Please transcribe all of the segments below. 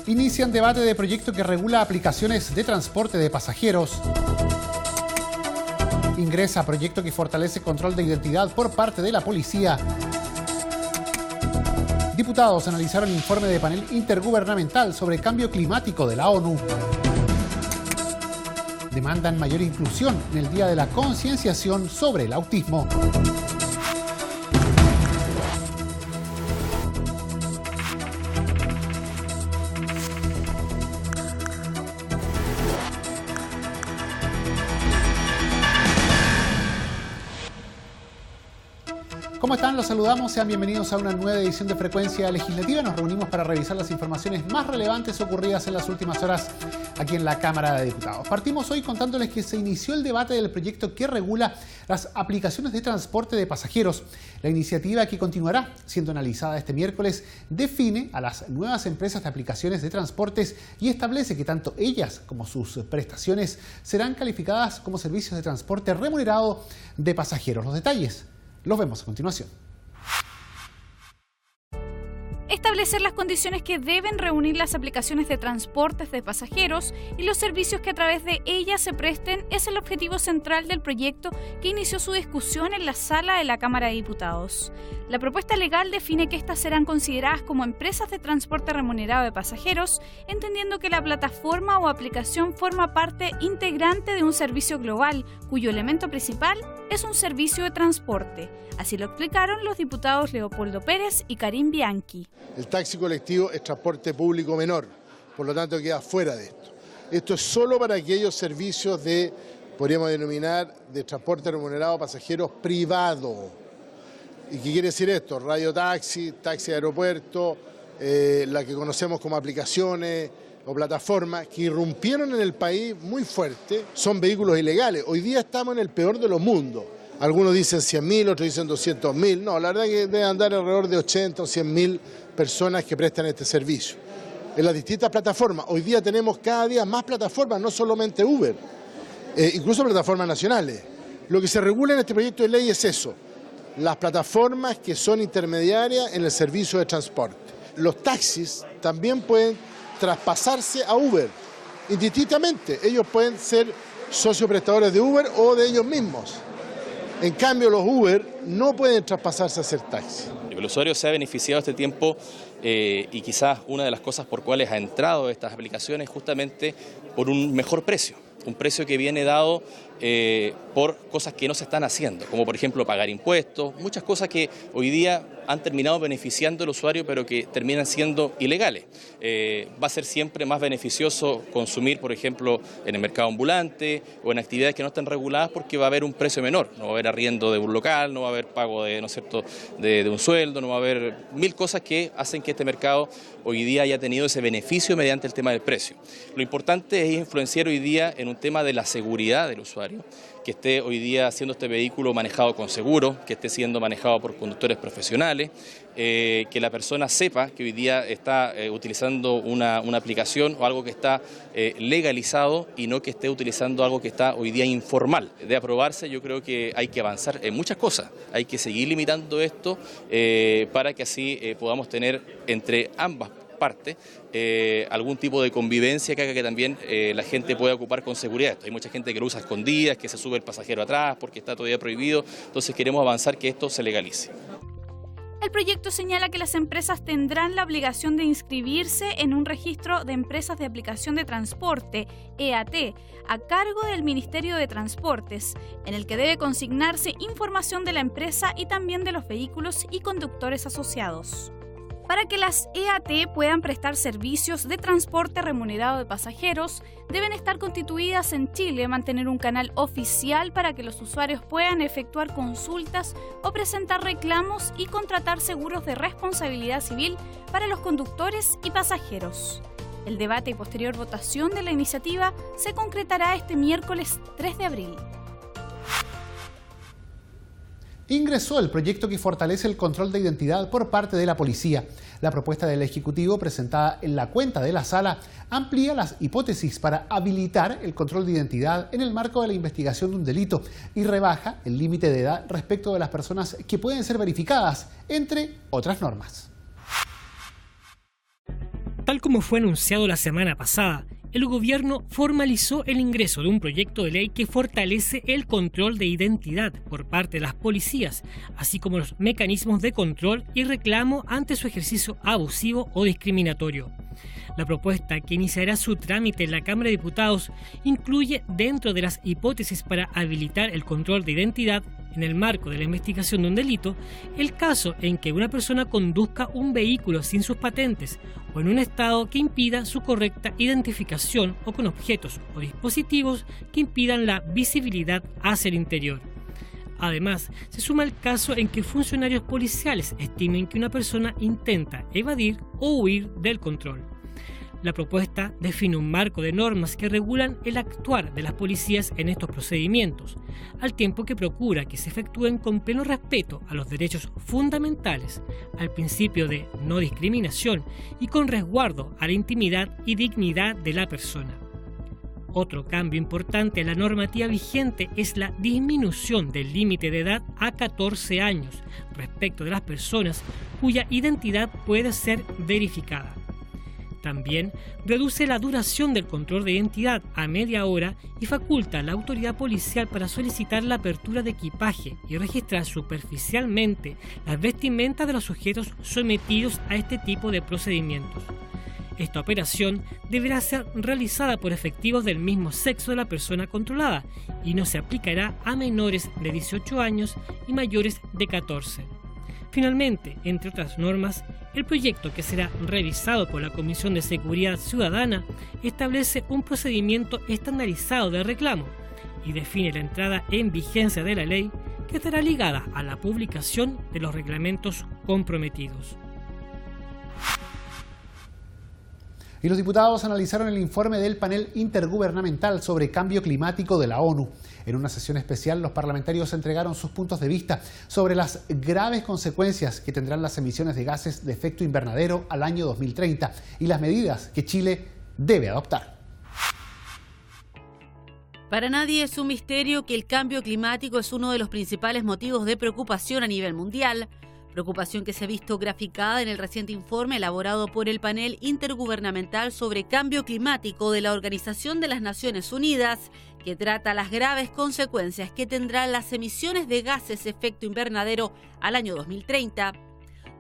Inician debate de proyecto que regula aplicaciones de transporte de pasajeros. Ingresa proyecto que fortalece control de identidad por parte de la policía. Diputados analizaron informe de panel intergubernamental sobre cambio climático de la ONU. Demandan mayor inclusión en el Día de la Concienciación sobre el autismo. ¿Cómo están? Los saludamos. Sean bienvenidos a una nueva edición de Frecuencia Legislativa. Nos reunimos para revisar las informaciones más relevantes ocurridas en las últimas horas aquí en la Cámara de Diputados. Partimos hoy contándoles que se inició el debate del proyecto que regula las aplicaciones de transporte de pasajeros. La iniciativa, que continuará siendo analizada este miércoles, define a las nuevas empresas de aplicaciones de transportes y establece que tanto ellas como sus prestaciones serán calificadas como servicios de transporte remunerado de pasajeros. Los detalles los vemos a continuación. Establecer las condiciones que deben reunir las aplicaciones de transportes de pasajeros y los servicios que a través de ellas se presten es el objetivo central del proyecto que inició su discusión en la sala de la Cámara de Diputados. La propuesta legal define que estas serán consideradas como empresas de transporte remunerado de pasajeros, entendiendo que la plataforma o aplicación forma parte integrante de un servicio global, cuyo elemento principal es un servicio de transporte. Así lo explicaron los diputados Leopoldo Pérez y Karim Bianchi. El taxi colectivo es transporte público menor, por lo tanto queda fuera de esto. Esto es solo para aquellos servicios de, podríamos denominar, de transporte remunerado a pasajeros privado. ¿Y qué quiere decir esto? Radiotaxi, taxi de aeropuerto, la que conocemos como aplicaciones o plataformas que irrumpieron en el país muy fuerte, son vehículos ilegales. Hoy día estamos en el peor de los mundos. Algunos dicen 100.000, otros dicen 200.000. No, la verdad es que deben andar alrededor de 80 o 100.000 personas que prestan este servicio. En las distintas plataformas, hoy día tenemos cada día más plataformas, no solamente Uber, incluso plataformas nacionales. Lo que se regula en este proyecto de ley es eso, las plataformas que son intermediarias en el servicio de transporte. Los taxis también pueden traspasarse a Uber, indistintamente. Ellos pueden ser socios prestadores de Uber o de ellos mismos. En cambio, los Uber no pueden traspasarse a ser taxi. El usuario se ha beneficiado este tiempo y quizás una de las cosas por cuales ha entrado estas aplicaciones justamente por un mejor precio. Un precio que viene dado por cosas que no se están haciendo, como por ejemplo pagar impuestos, muchas cosas que hoy día han terminado beneficiando al usuario pero que terminan siendo ilegales. Va a ser siempre más beneficioso consumir, por ejemplo, en el mercado ambulante o en actividades que no están reguladas porque va a haber un precio menor, no va a haber arriendo de un local, no va a haber pago de, ¿no es cierto?, de un sueldo, no va a haber mil cosas que hacen que este mercado hoy día haya tenido ese beneficio mediante el tema del precio. Lo importante es influenciar hoy día en un tema de la seguridad del usuario, que esté hoy día siendo este vehículo manejado con seguro, que esté siendo manejado por conductores profesionales, que la persona sepa que hoy día está utilizando una aplicación o algo que está legalizado y no que esté utilizando algo que está hoy día informal. De aprobarse, yo creo que hay que avanzar en muchas cosas, hay que seguir limitando esto para que así podamos tener entre ambas parte, algún tipo de convivencia que haga que también la gente pueda ocupar con seguridad. Hay mucha gente que lo usa a escondidas, que se sube el pasajero atrás porque está todavía prohibido, entonces queremos avanzar que esto se legalice. El proyecto señala que las empresas tendrán la obligación de inscribirse en un registro de empresas de aplicación de transporte, EAT, a cargo del Ministerio de Transportes, en el que debe consignarse información de la empresa y también de los vehículos y conductores asociados. Para que las EAT puedan prestar servicios de transporte remunerado de pasajeros, deben estar constituidas en Chile, mantener un canal oficial para que los usuarios puedan efectuar consultas o presentar reclamos y contratar seguros de responsabilidad civil para los conductores y pasajeros. El debate y posterior votación de la iniciativa se concretará este miércoles 3 de abril. Ingresó el proyecto que fortalece el control de identidad por parte de la policía. La propuesta del Ejecutivo, presentada en la cuenta de la sala, amplía las hipótesis para habilitar el control de identidad en el marco de la investigación de un delito y rebaja el límite de edad respecto de las personas que pueden ser verificadas, entre otras normas. Tal como fue anunciado la semana pasada, el gobierno formalizó el ingreso de un proyecto de ley que fortalece el control de identidad por parte de las policías, así como los mecanismos de control y reclamo ante su ejercicio abusivo o discriminatorio. La propuesta, que iniciará su trámite en la Cámara de Diputados, incluye, dentro de las hipótesis para habilitar el control de identidad en el marco de la investigación de un delito, el caso en que una persona conduzca un vehículo sin sus patentes o en un estado que impida su correcta identificación o con objetos o dispositivos que impidan la visibilidad hacia el interior. Además, se suma el caso en que funcionarios policiales estimen que una persona intenta evadir o huir del control. La propuesta define un marco de normas que regulan el actuar de las policías en estos procedimientos, al tiempo que procura que se efectúen con pleno respeto a los derechos fundamentales, al principio de no discriminación y con resguardo a la intimidad y dignidad de la persona. Otro cambio importante en la normativa vigente es la disminución del límite de edad a 14 años respecto de las personas cuya identidad puede ser verificada. También reduce la duración del control de identidad a media hora y faculta a la autoridad policial para solicitar la apertura de equipaje y registrar superficialmente las vestimentas de los sujetos sometidos a este tipo de procedimientos. Esta operación deberá ser realizada por efectivos del mismo sexo de la persona controlada y no se aplicará a menores de 18 años y mayores de 14. Finalmente, entre otras normas, el proyecto, que será revisado por la Comisión de Seguridad Ciudadana, establece un procedimiento estandarizado de reclamo y define la entrada en vigencia de la ley, que estará ligada a la publicación de los reglamentos comprometidos. Y los diputados analizaron el informe del panel intergubernamental sobre cambio climático de la ONU. En una sesión especial, los parlamentarios entregaron sus puntos de vista sobre las graves consecuencias que tendrán las emisiones de gases de efecto invernadero al año 2030 y las medidas que Chile debe adoptar. Para nadie es un misterio que el cambio climático es uno de los principales motivos de preocupación a nivel mundial. Preocupación que se ha visto graficada en el reciente informe elaborado por el panel intergubernamental sobre cambio climático de la Organización de las Naciones Unidas, que trata las graves consecuencias que tendrán las emisiones de gases de efecto invernadero al año 2030.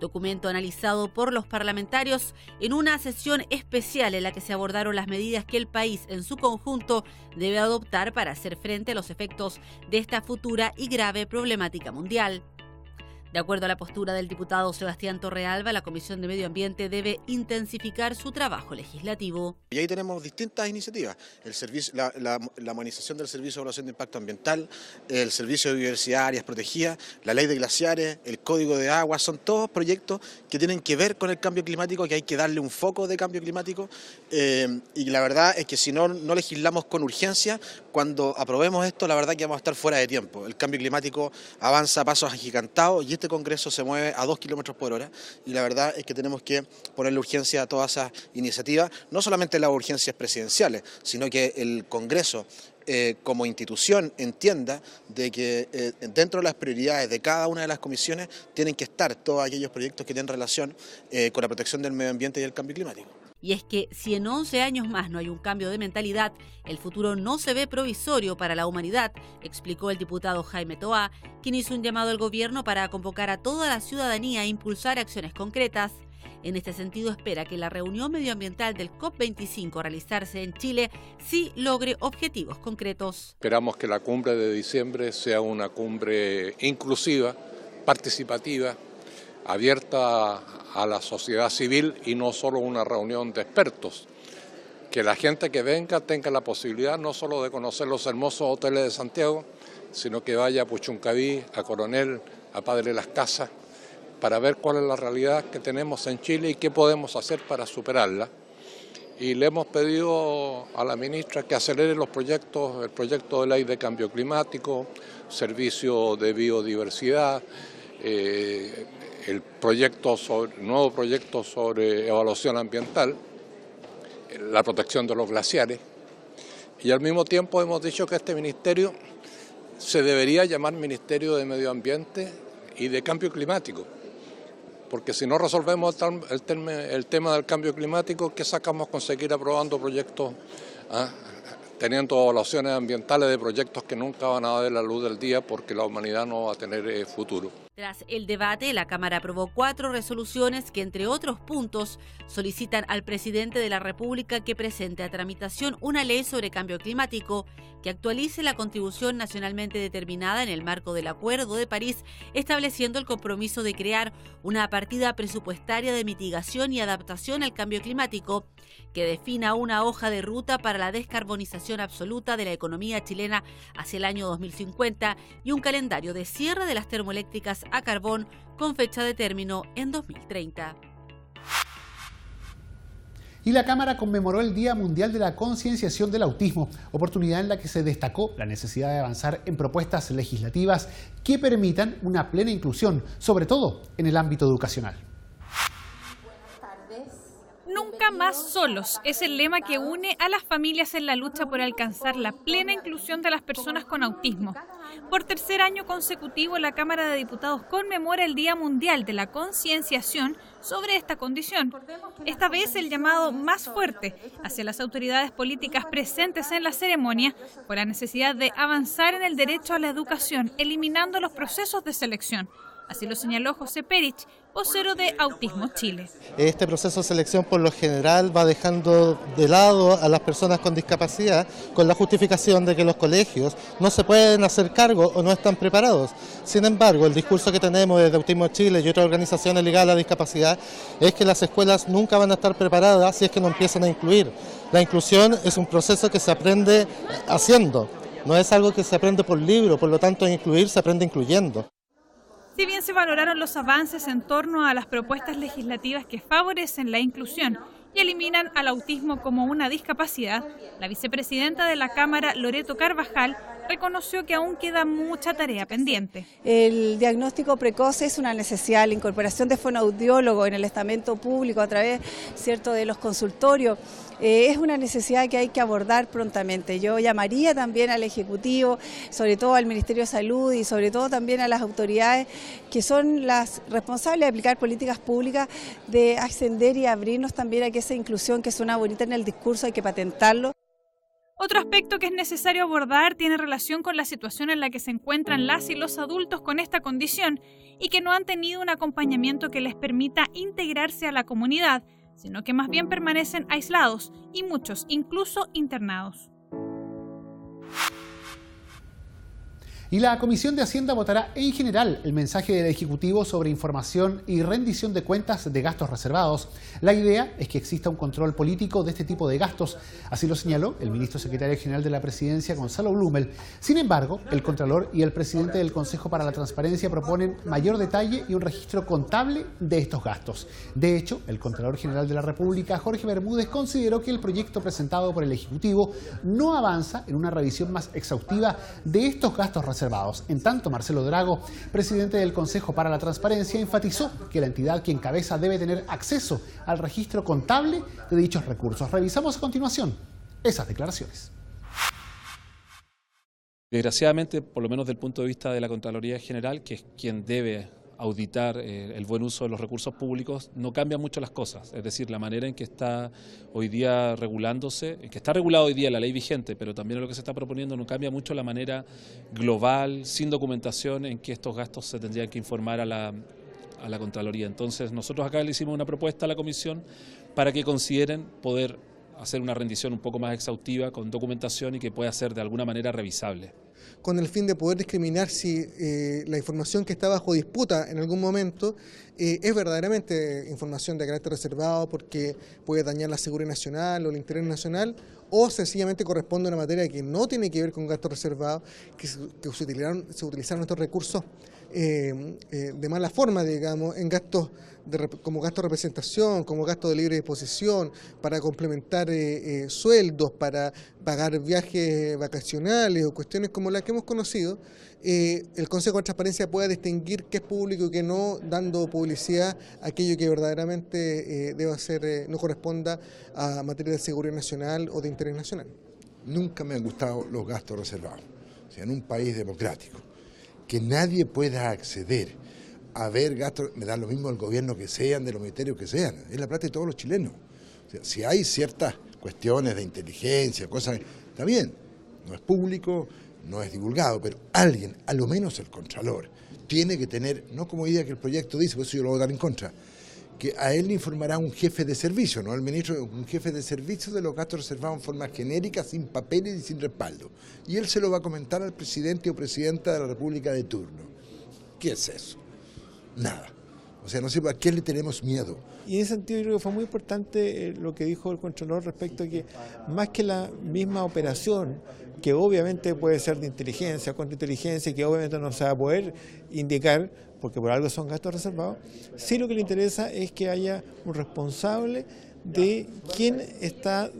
Documento analizado por los parlamentarios en una sesión especial en la que se abordaron las medidas que el país en su conjunto debe adoptar para hacer frente a los efectos de esta futura y grave problemática mundial. De acuerdo a la postura del diputado Sebastián Torrealba, la Comisión de Medio Ambiente debe intensificar su trabajo legislativo. Y ahí tenemos distintas iniciativas: la humanización del Servicio de Evaluación de Impacto Ambiental, el Servicio de Biodiversidad, áreas protegidas, la Ley de Glaciares, el Código de Agua. Son todos proyectos que tienen que ver con el cambio climático, que hay que darle un foco de cambio climático. Y la verdad es que si no legislamos con urgencia, cuando aprobemos esto, la verdad que vamos a estar fuera de tiempo. El cambio climático avanza a pasos agigantados y este Congreso se mueve a 2 kilómetros por hora, y la verdad es que tenemos que ponerle urgencia a todas esas iniciativas, no solamente las urgencias presidenciales, sino que el Congreso como institución entienda de que dentro de las prioridades de cada una de las comisiones tienen que estar todos aquellos proyectos que tienen relación con la protección del medio ambiente y el cambio climático. Y es que si en 11 años más no hay un cambio de mentalidad, el futuro no se ve provisorio para la humanidad, explicó el diputado Jaime Toá, quien hizo un llamado al gobierno para convocar a toda la ciudadanía a impulsar acciones concretas. En este sentido, espera que la reunión medioambiental del COP25 a realizarse en Chile sí logre objetivos concretos. Esperamos que la cumbre de diciembre sea una cumbre inclusiva, participativa, abierta a la sociedad civil y no solo una reunión de expertos. Que la gente que venga tenga la posibilidad no solo de conocer los hermosos hoteles de Santiago, sino que vaya a Puchuncaví, a Coronel, a Padre Las Casas, para ver cuál es la realidad que tenemos en Chile y qué podemos hacer para superarla. Y le hemos pedido a la ministra que acelere los proyectos, el proyecto de ley de cambio climático, servicio de biodiversidad, el nuevo proyecto sobre evaluación ambiental, la protección de los glaciares, y al mismo tiempo hemos dicho que este ministerio se debería llamar Ministerio de Medio Ambiente y de Cambio Climático, porque si no resolvemos el tema del cambio climático, ¿qué sacamos con seguir aprobando proyectos, teniendo evaluaciones ambientales de proyectos que nunca van a ver la luz del día porque la humanidad no va a tener futuro? Tras el debate, la Cámara aprobó 4 resoluciones que, entre otros puntos, solicitan al presidente de la República que presente a tramitación una ley sobre cambio climático que actualice la contribución nacionalmente determinada en el marco del Acuerdo de París, estableciendo el compromiso de crear una partida presupuestaria de mitigación y adaptación al cambio climático que defina una hoja de ruta para la descarbonización absoluta de la economía chilena hacia el año 2050 y un calendario de cierre de las termoeléctricas a carbón con fecha de término en 2030. Y la Cámara conmemoró el Día Mundial de la Concienciación del Autismo, oportunidad en la que se destacó la necesidad de avanzar en propuestas legislativas que permitan una plena inclusión, sobre todo en el ámbito educacional. Nunca más solos es el lema que une a las familias en la lucha por alcanzar la plena inclusión de las personas con autismo. Por tercer año consecutivo, la Cámara de Diputados conmemora el Día Mundial de la Concienciación sobre esta condición. Esta vez el llamado más fuerte hacia las autoridades políticas presentes en la ceremonia fue la necesidad de avanzar en el derecho a la educación, eliminando los procesos de selección. Así lo señaló José Perich, vocero de Autismo Chile. Este proceso de selección por lo general va dejando de lado a las personas con discapacidad con la justificación de que los colegios no se pueden hacer cargo o no están preparados. Sin embargo, el discurso que tenemos desde Autismo Chile y otras organizaciones ligadas a la discapacidad es que las escuelas nunca van a estar preparadas si es que no empiezan a incluir. La inclusión es un proceso que se aprende haciendo, no es algo que se aprende por libro, por lo tanto incluir se aprende incluyendo. Si bien se valoraron los avances en torno a las propuestas legislativas que favorecen la inclusión y eliminan al autismo como una discapacidad, la vicepresidenta de la Cámara, Loreto Carvajal, reconoció que aún queda mucha tarea pendiente. El diagnóstico precoz es una necesidad, la incorporación de fonoaudiólogos en el estamento público a través, ¿cierto?, de los consultorios. Es una necesidad que hay que abordar prontamente. Yo llamaría también al Ejecutivo, sobre todo al Ministerio de Salud y sobre todo también a las autoridades que son las responsables de aplicar políticas públicas, de ascender y abrirnos también a que esa inclusión que suena bonita en el discurso hay que patentarlo. Otro aspecto que es necesario abordar tiene relación con la situación en la que se encuentran las y los adultos con esta condición y que no han tenido un acompañamiento que les permita integrarse a la comunidad, sino que más bien permanecen aislados y muchos incluso internados. Y la Comisión de Hacienda votará en general el mensaje del Ejecutivo sobre información y rendición de cuentas de gastos reservados. La idea es que exista un control político de este tipo de gastos, así lo señaló el ministro secretario general de la Presidencia, Gonzalo Blumel. Sin embargo, el Contralor y el presidente del Consejo para la Transparencia proponen mayor detalle y un registro contable de estos gastos. De hecho, el Contralor General de la República, Jorge Bermúdez, consideró que el proyecto presentado por el Ejecutivo no avanza en una revisión más exhaustiva de estos gastos reservados. En tanto, Marcelo Drago, presidente del Consejo para la Transparencia, enfatizó que la entidad que encabeza debe tener acceso al registro contable de dichos recursos. Revisamos a continuación esas declaraciones. Desgraciadamente, por lo menos desde el punto de vista de la Contraloría General, que es quien debe auditar el buen uso de los recursos públicos, no cambia mucho las cosas. Es decir, la manera en que está hoy día regulándose, que está regulado hoy día la ley vigente, pero también lo que se está proponiendo no cambia mucho la manera global, sin documentación, en que estos gastos se tendrían que informar a la Contraloría. Entonces, nosotros acá le hicimos una propuesta a la Comisión para que consideren poder hacer una rendición un poco más exhaustiva, con documentación y que pueda ser de alguna manera revisable. Con el fin de poder discriminar si la información que está bajo disputa en algún momento es verdaderamente información de carácter reservado porque puede dañar la seguridad nacional o el interés nacional, o sencillamente corresponde a una materia que no tiene que ver con gastos reservados, que se utilizaron estos recursos de mala forma, digamos, en gastos como gasto de representación, como gasto de libre disposición, para complementar sueldos, para pagar viajes vacacionales o cuestiones como las que hemos conocido. El Consejo de Transparencia pueda distinguir qué es público y qué no, dando publicidad a aquello que verdaderamente deba ser, no corresponda a materia de seguridad nacional o de interés nacional. Nunca me han gustado los gastos reservados. O sea, en un país democrático, que nadie pueda acceder haber gastos, me da lo mismo el gobierno que sean, de los ministerios que sean, es la plata de todos los chilenos. O sea, si hay ciertas cuestiones de inteligencia, cosas, está bien, no es público, no es divulgado, pero alguien, a lo menos el Contralor, tiene que tener, no como idea que el proyecto dice, por eso yo lo voy a dar en contra, que a él le informará un jefe de servicio, no al ministro, un jefe de servicio de los gastos reservados en forma genérica, sin papeles y sin respaldo. Y él se lo va a comentar al presidente o presidenta de la República de turno. ¿Qué es eso? Nada. O sea, no sé a qué le tenemos miedo. Y en ese sentido yo creo que fue muy importante lo que dijo el Contralor respecto a que más que la misma operación, que obviamente puede ser de inteligencia, contrainteligencia, que obviamente no se va a poder indicar, porque por algo son gastos reservados, sí lo que le interesa es que haya un responsable de quién está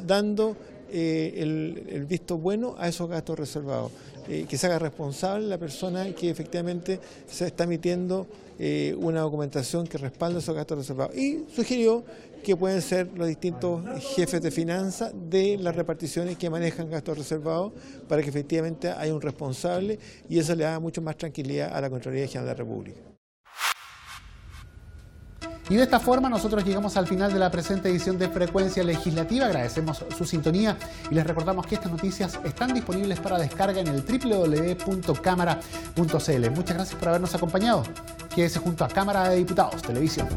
dando el visto bueno a esos gastos reservados, que se haga responsable la persona que efectivamente se está emitiendo una documentación que respalda esos gastos reservados. Y sugirió que pueden ser los distintos jefes de finanzas de las reparticiones que manejan gastos reservados para que efectivamente haya un responsable y eso le da mucho más tranquilidad a la Contraloría General de la República. Y de esta forma nosotros llegamos al final de la presente edición de Frecuencia Legislativa. Agradecemos su sintonía y les recordamos que estas noticias están disponibles para descarga en el www.cámara.cl. Muchas gracias por habernos acompañado. Quédese junto a Cámara de Diputados Televisión.